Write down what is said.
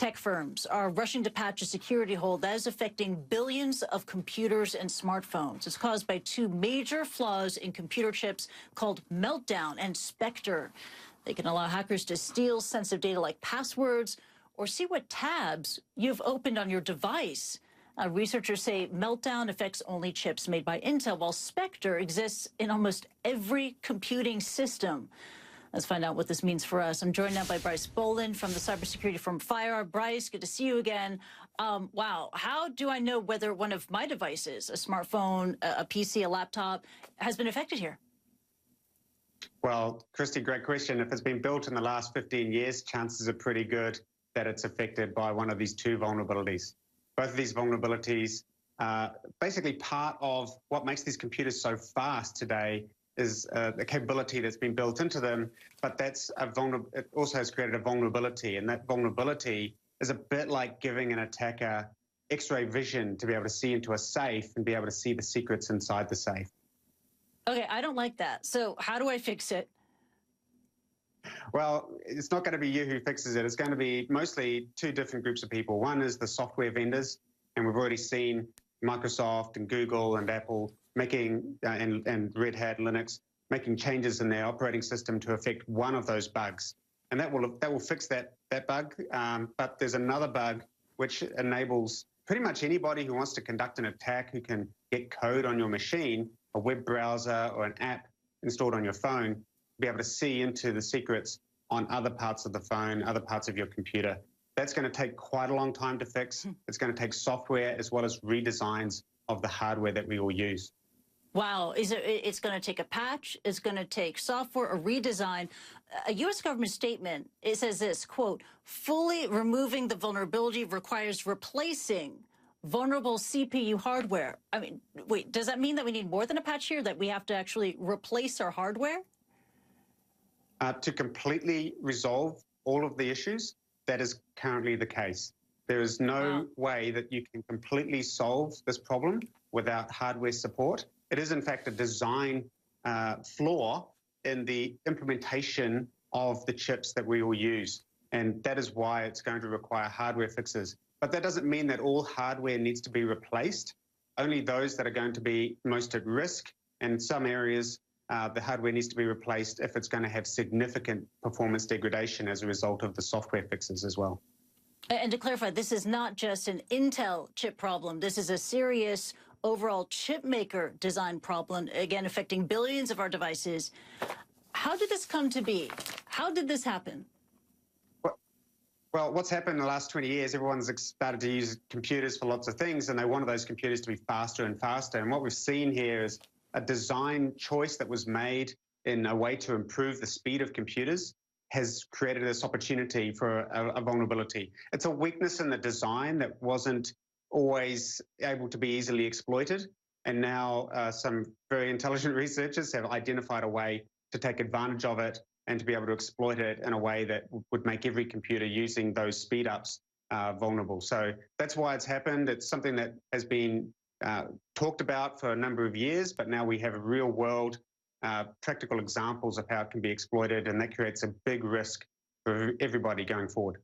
Tech firms are rushing to patch a security hole that is affecting billions of computers and smartphones. It's caused by two major flaws in computer chips called Meltdown and Spectre. They can allow hackers to steal sensitive data like passwords or see what tabs you've opened on your device. Researchers say Meltdown affects only chips made by Intel, while Spectre exists in almost every computing system. Let's find out what this means for us. I'm joined now by Bryce Boland from the cybersecurity firm FireEye. Bryce, good to see you again. Wow, how do I know whether one of my devices, a smartphone, a PC, a laptop, has been affected here? Well, Christy, great question. If it's been built in the last 15 years, chances are pretty good that it's affected by one of these two vulnerabilities. Both of these vulnerabilities are basically part of what makes these computers so fast today is the capability that's been built into them, but it also has created a vulnerability, and that vulnerability is a bit like giving an attacker X-ray vision to be able to see into a safe and be able to see the secrets inside the safe. Okay, I don't like that. So how do I fix it? Well, it's not going to be you who fixes it. It's going to be mostly two different groups of people. One is the software vendors, and we've already seen Microsoft and Google and Apple making, and Red Hat, Linux, making changes in their operating system to affect one of those bugs. And that will fix that bug. But there's another bug which enables pretty much anybody who wants to conduct an attack, who can get code on your machine, a web browser or an app installed on your phone, be able to see into the secrets on other parts of the phone, other parts of your computer. That's going to take quite a long time to fix. It's going to take software as well as redesigns of the hardware that we all use. Wow, it's going to take a patch, it's going to take software, a redesign. A U.S. government statement, it says this, quote, fully removing the vulnerability requires replacing vulnerable CPU hardware. I mean, wait, does that mean that we need more than a patch here, that we have to actually replace our hardware? To completely resolve all of the issues, that is currently the case. There is no way that you can completely solve this problem without hardware support. It is, in fact, a design flaw in the implementation of the chips that we all use. And that is why it's going to require hardware fixes. But that doesn't mean that all hardware needs to be replaced. Only those that are going to be most at risk. And in some areas, the hardware needs to be replaced if it's going to have significant performance degradation as a result of the software fixes as well. And to clarify, this is not just an Intel chip problem. This is a serious overall chip maker design problem, again, affecting billions of our devices. How did this come to be? How did this happen? Well, what's happened in the last 20 years, everyone's started to use computers for lots of things, and they wanted those computers to be faster and faster. And what we've seen here is a design choice that was made in a way to improve the speed of computers has created this opportunity for a vulnerability. It's a weakness in the design that wasn't always able to be easily exploited. And now some very intelligent researchers have identified a way to take advantage of it and to be able to exploit it in a way that would make every computer using those speed ups vulnerable. So that's why it's happened. It's something that has been talked about for a number of years, but now we have real world practical examples of how it can be exploited, and that creates a big risk for everybody going forward.